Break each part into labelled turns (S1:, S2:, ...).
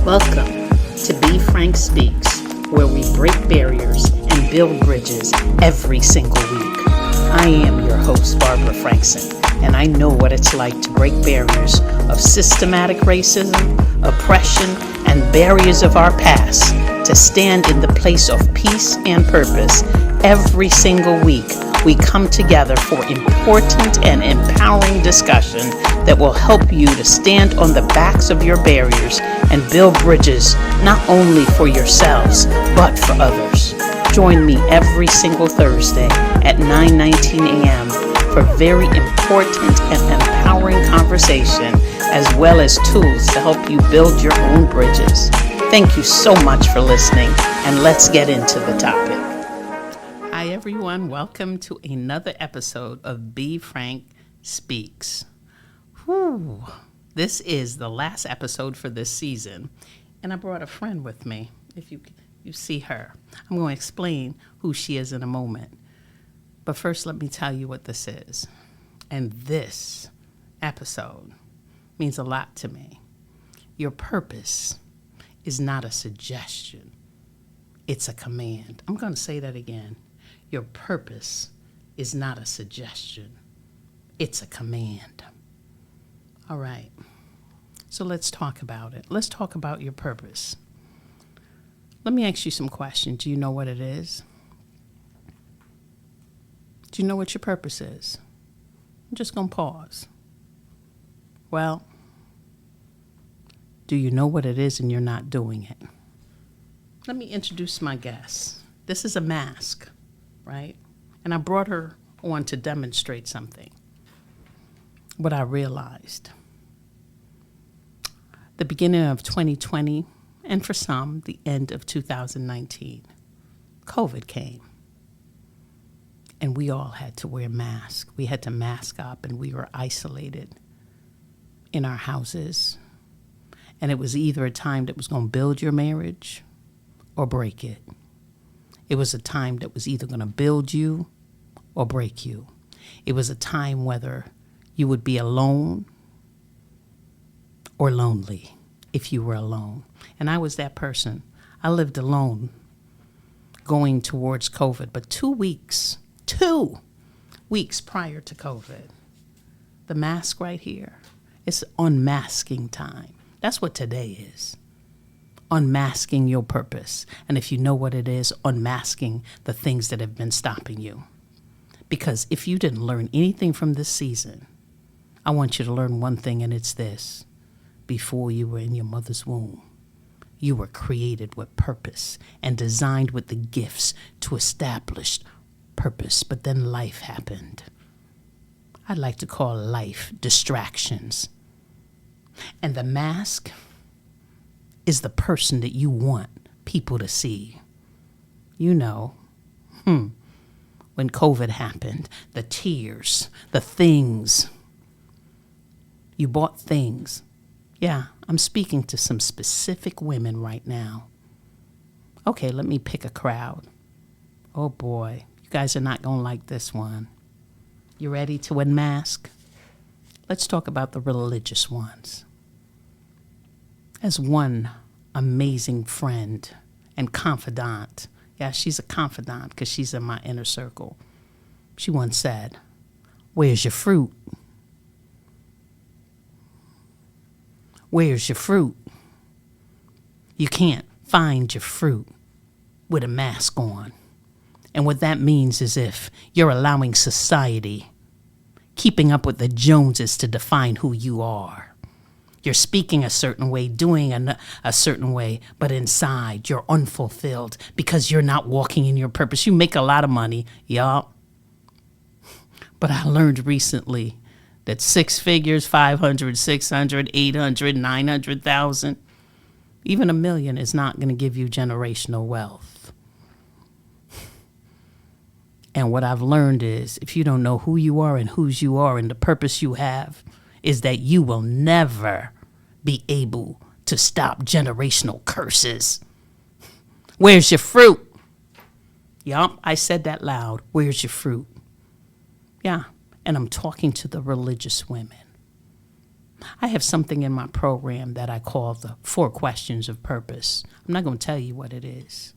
S1: Welcome to Be Frank Speaks, where we break barriers and build bridges every single week. I am your host, Barbara Frankson, and I know what it's like to break barriers of systematic racism, oppression, and barriers of our past to stand in the place of peace and purpose. Every single week, we come together for important and empowering discussion that will help you to stand on the backs of your barriers and build bridges not only for yourselves, but for others. Join me every single Thursday at 9:19 a.m. for very important and empowering conversation, as well as tools to help you build your own bridges. Thank you so much for listening, and let's get into the topic. Hi everyone, welcome to another episode of Be Frank Speaks. Whew. This is the last episode for this season, and I brought a friend with me. If you see her, I'm going to explain who she is in a moment. But first, let me tell you what this is. And this episode means a lot to me. Your purpose is not a suggestion. It's a command. I'm going to say that again. Your purpose is not a suggestion. It's a command. All right. So let's talk about it. Let's talk about your purpose. Let me ask you some questions. Do you know what it is? Do you know what your purpose is? I'm just going to pause. Well, do you know what it is and you're not doing it? Let me introduce my guest. This is a mask, right? And I brought her on to demonstrate something. What I realized. The beginning of 2020, and for some, the end of 2019, COVID came. And we all had to wear masks. We had to mask up, and we were isolated in our houses. And it was either a time that was going to build your marriage or break it. It was a time that was either going to build you or break you. It was a time whether you would be alone or lonely if you were alone. And I was that person. I lived alone going towards COVID. But 2 weeks prior to COVID, the mask right here, it's unmasking time. That's what today is. Unmasking your purpose. And if you know what it is, unmasking the things that have been stopping you. Because if you didn't learn anything from this season, I want you to learn one thing, and it's this. Before you were in your mother's womb, you were created with purpose and designed with the gifts to establish purpose. But then life happened. I'd like to call life distractions. And the mask is the person that you want people to see. You know, when COVID happened, the tears, the things. You bought things. Yeah, I'm speaking to some specific women right now. Okay, let me pick a crowd. Oh boy, you guys are not going to like this one. You ready to unmask? Let's talk about the religious ones. As one amazing friend and confidant, yeah, she's a confidant because she's in my inner circle. She once said, "Where's your fruit? Where's your fruit? You can't find your fruit with a mask on." And what that means is if you're allowing society, keeping up with the Joneses to define who you are. You're speaking a certain way, doing a certain way, but inside you're unfulfilled because you're not walking in your purpose. You make a lot of money, y'all. But I learned recently that 6 figures, 500, 600, 800, 900,000, even $1 million is not going to give you generational wealth. And what I've learned is if you don't know who you are and whose you are and the purpose you have, is that you will never be able to stop generational curses. Where's your fruit? Yup, I said that loud. Where's your fruit? Yeah, and I'm talking to the religious women. I have something in my program that I call the 4 questions of purpose. I'm not going to tell you what it is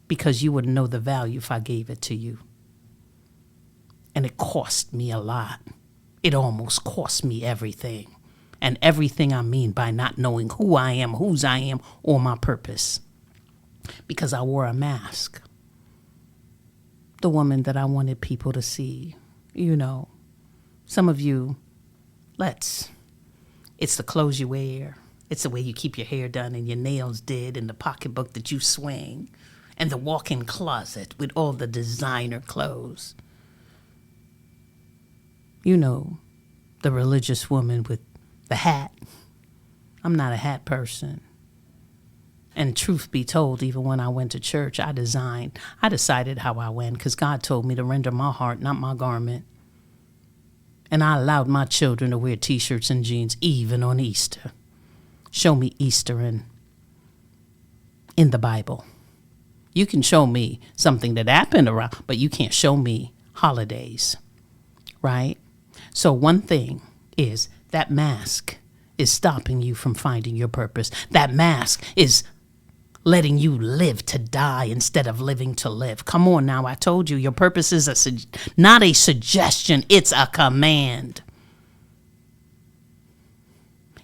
S1: because you wouldn't know the value if I gave it to you. And it cost me a lot. It almost cost me everything. And everything I mean by not knowing who I am, whose I am, or my purpose. Because I wore a mask. The woman that I wanted people to see. You know, some of you, it's the clothes you wear. It's the way you keep your hair done and your nails did and the pocketbook that you swing and the walk-in closet with all the designer clothes. You know, the religious woman with the hat. I'm not a hat person. And truth be told, even when I went to church, I decided how I went because God told me to render my heart, not my garment. And I allowed my children to wear T-shirts and jeans even on Easter. Show me Easter in the Bible. You can show me something that happened around, but you can't show me holidays, right? So one thing is that mask is stopping you from finding your purpose. That mask is letting you live to die instead of living to live. Come on now, I told you your purpose is not a suggestion, it's a command.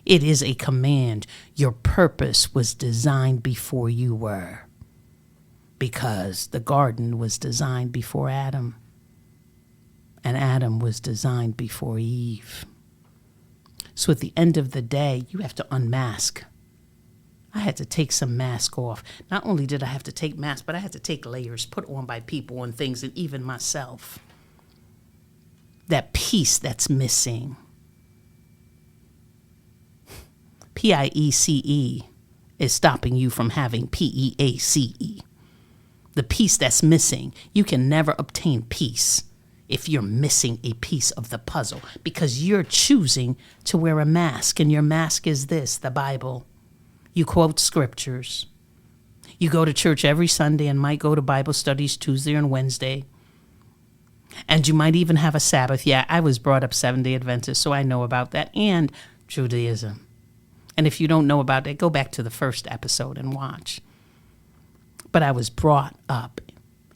S1: It is a command. Your purpose was designed before you were. Because the garden was designed before Adam. And Adam was designed before Eve. So at the end of the day, you have to unmask. I had to take some mask off. Not only did I have to take masks, but I had to take layers put on by people and things and even myself. That piece that's missing. PIECE is stopping you from having PEACE. The piece that's missing, you can never obtain peace if you're missing a piece of the puzzle because you're choosing to wear a mask, and your mask is this, the Bible. You quote scriptures. You go to church every Sunday and might go to Bible studies Tuesday and Wednesday. And you might even have a Sabbath. Yeah, I was brought up Seventh-day Adventist, so I know about that, and Judaism. And if you don't know about it, go back to the first episode and watch. But I was brought up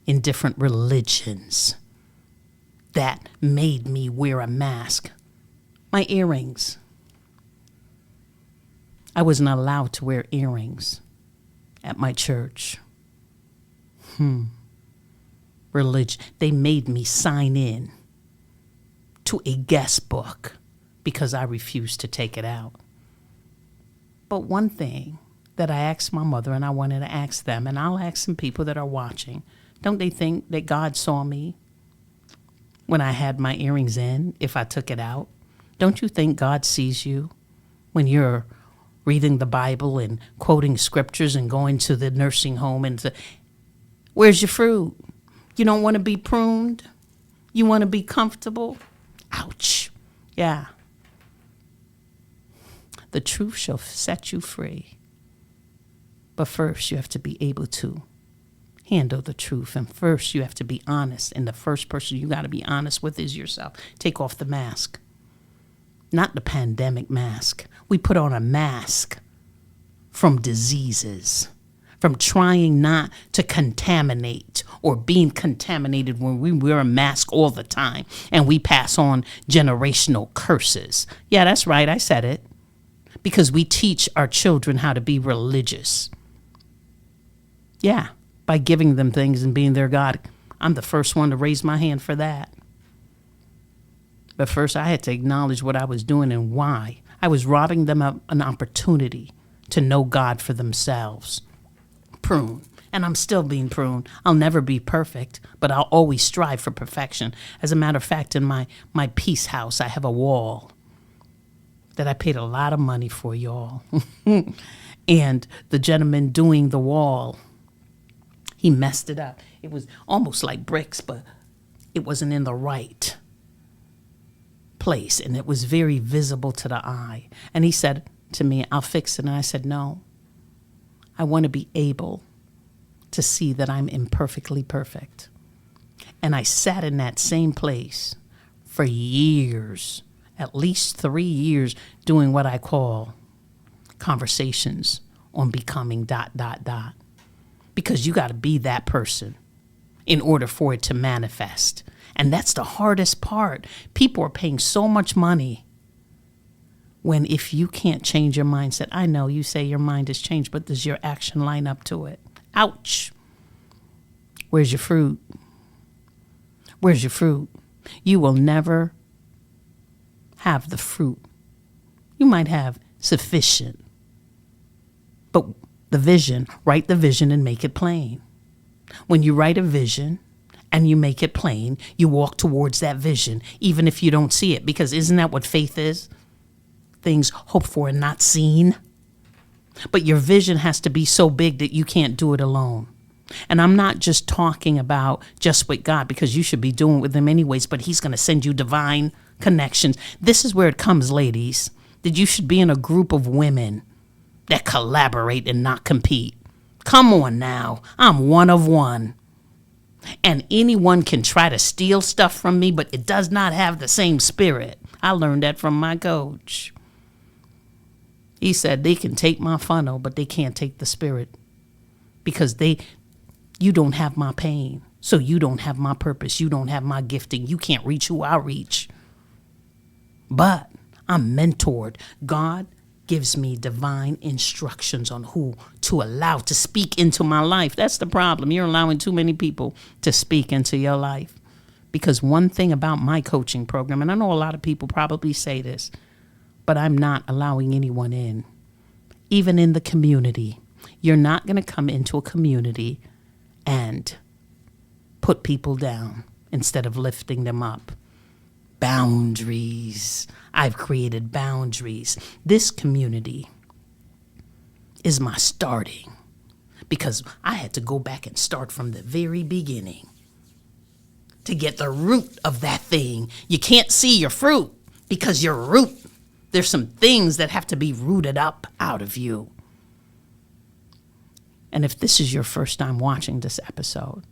S1: in different religions that made me wear a mask. My earrings. I wasn't allowed to wear earrings at my church. Religion. They made me sign in to a guest book because I refused to take it out. But one thing that I asked my mother, and I wanted to ask them, and I'll ask some people that are watching, don't they think that God saw me when I had my earrings in, if I took it out? Don't you think God sees you when you're reading the Bible and quoting scriptures and going to the nursing home and where's your fruit? You don't want to be pruned? You want to be comfortable? Ouch. Yeah. The truth shall set you free. But first, you have to be able to handle the truth. And first, you have to be honest. And the first person you got to be honest with is yourself. Take off the mask. Not the pandemic mask. We put on a mask from diseases, from trying not to contaminate or being contaminated when we wear a mask all the time and we pass on generational curses. Yeah, that's right. I said it. Because we teach our children how to be religious. Yeah, by giving them things and being their God. I'm the first one to raise my hand for that. But first I had to acknowledge what I was doing and why. I was robbing them of an opportunity to know God for themselves. Prune. And I'm still being pruned. I'll never be perfect, but I'll always strive for perfection. As a matter of fact, in my peace house, I have a wall that I paid a lot of money for, y'all. And the gentleman doing the wall, he messed it up. It was almost like bricks, but it wasn't in the right place. And it was very visible to the eye. And he said to me, I'll fix it. And I said, no, I want to be able to see that I'm imperfectly perfect. And I sat in that same place for years at least 3 years doing what I call conversations on becoming ... Because you got to be that person in order for it to manifest. And that's the hardest part. People are paying so much money when if you can't change your mindset, I know you say your mind has changed, but does your action line up to it? Ouch. Where's your fruit? Where's your fruit? You will never have the fruit. You might have sufficient, but the vision, write the vision and make it plain. When you write a vision and you make it plain, you walk towards that vision, even if you don't see it, because isn't that what faith is? Things hoped for and not seen. But your vision has to be so big that you can't do it alone. And I'm not just talking about just with God, because you should be doing it with him anyways, but he's going to send you divine connections. This is where it comes, ladies, that you should be in a group of women that collaborate and not compete. Come on now. I'm one of one. And anyone can try to steal stuff from me, but it does not have the same spirit. I learned that from my coach. He said they can take my funnel, but they can't take the spirit, because you don't have my pain. So you don't have my purpose. You don't have my gifting. You can't reach who I reach. But I'm mentored. God gives me divine instructions on who to allow to speak into my life. That's the problem. You're allowing too many people to speak into your life. Because one thing about my coaching program, and I know a lot of people probably say this, but I'm not allowing anyone in. Even in the community. You're not going to come into a community and put people down instead of lifting them up. Boundaries. I've created boundaries. This community is my starting, because I had to go back and start from the very beginning to get the root of that thing. You can't see your fruit because your root, there's some things that have to be rooted up out of you. And if this is your first time watching this episode,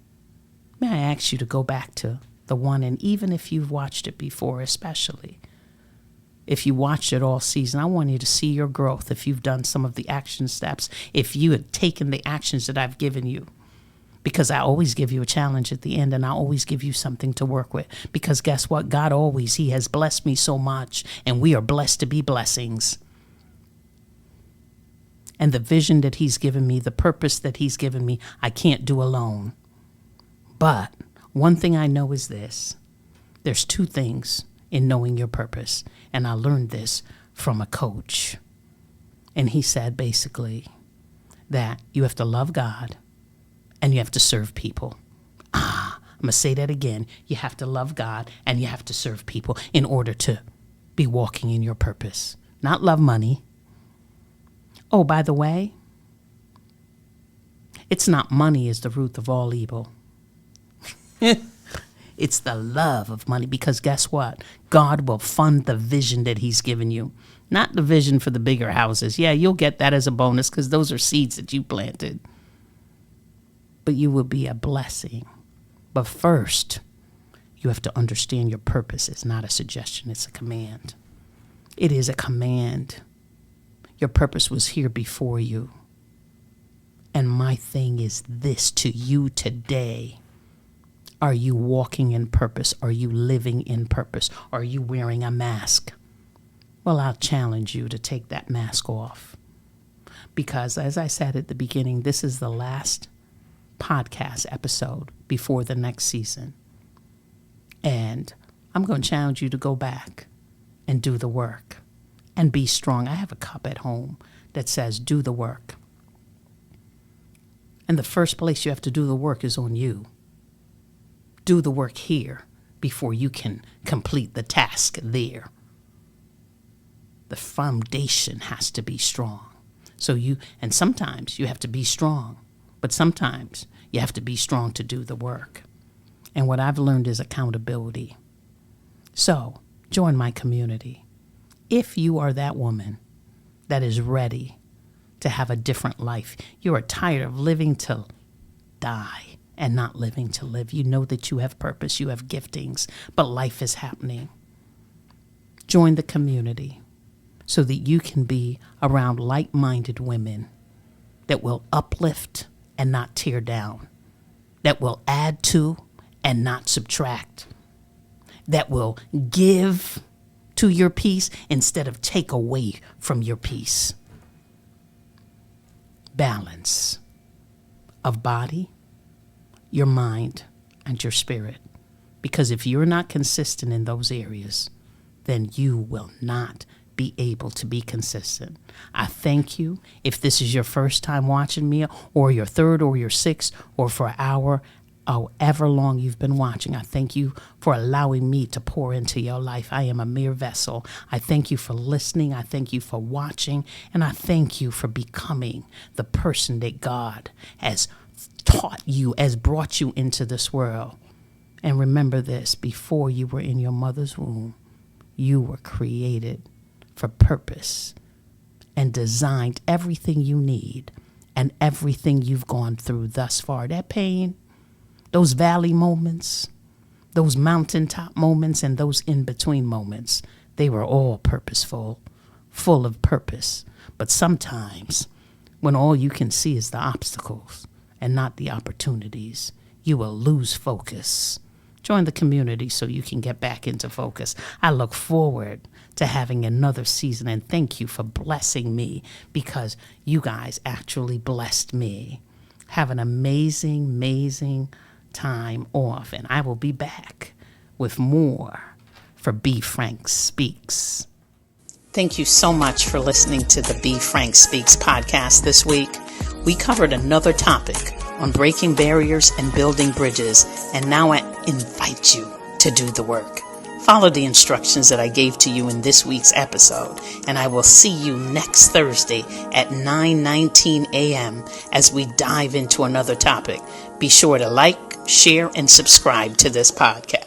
S1: may I ask you to go back to the one, and even if you've watched it before, especially if you watched it all season, I want you to see your growth. If you've done some of the action steps, if you had taken the actions that I've given you, because I always give you a challenge at the end, and I always give you something to work with, because guess what? God always, he has blessed me so much, and we are blessed to be blessings. And the vision that he's given me, the purpose that he's given me, I can't do alone. But one thing I know is this. There's two things in knowing your purpose. And I learned this from a coach. And he said basically that you have to love God and you have to serve people. I'm going to say that again. You have to love God and you have to serve people in order to be walking in your purpose. Not love money. Oh, by the way, it's not money is the root of all evil. It's the love of money, because guess what? God will fund the vision that he's given you. Not the vision for the bigger houses. Yeah, you'll get that as a bonus because those are seeds that you planted. But you will be a blessing. But first, you have to understand your purpose is not a suggestion. It's a command. It is a command. Your purpose was here before you. And my thing is this to you today. Are you walking in purpose? Are you living in purpose? Are you wearing a mask? Well, I'll challenge you to take that mask off. Because as I said at the beginning, this is the last podcast episode before the next season. And I'm going to challenge you to go back and do the work and be strong. I have a cup at home that says, do the work. And the first place you have to do the work is on you. Do the work here before you can complete the task there. The foundation has to be strong. And sometimes you have to be strong, but sometimes you have to be strong to do the work. And what I've learned is accountability. So join my community. If you are that woman that is ready to have a different life, you are tired of living to die and not living to live. You know that you have purpose, you have giftings, but life is happening. Join the community so that you can be around like-minded women that will uplift and not tear down, that will add to and not subtract, that will give to your peace instead of take away from your peace. Balance of body, your mind, and your spirit. Because if you're not consistent in those areas, then you will not be able to be consistent. I thank you. If this is your first time watching me, or your third, or your sixth, or for an hour, however long you've been watching, I thank you for allowing me to pour into your life. I am a mere vessel. I thank you for listening. I thank you for watching. And I thank you for becoming the person that God has taught you, has brought you into this world. And remember this, before you were in your mother's womb, you were created for purpose and designed everything you need and everything you've gone through thus far. That pain, those valley moments, those mountaintop moments, and those in-between moments, they were all purposeful, full of purpose. But sometimes, when all you can see is the obstacles and not the opportunities, you will lose focus. Join the community so you can get back into focus. I look forward to having another season, and thank you for blessing me, because you guys actually blessed me. Have an amazing, amazing time off, and I will be back with more for B. Frank Speaks. Thank you so much for listening to the B. Frank Speaks podcast this week. We covered another topic on breaking barriers and building bridges, and now I invite you to do the work. Follow the instructions that I gave to you in this week's episode, and I will see you next Thursday at 9:19 a.m. as we dive into another topic. Be sure to like, share, and subscribe to this podcast.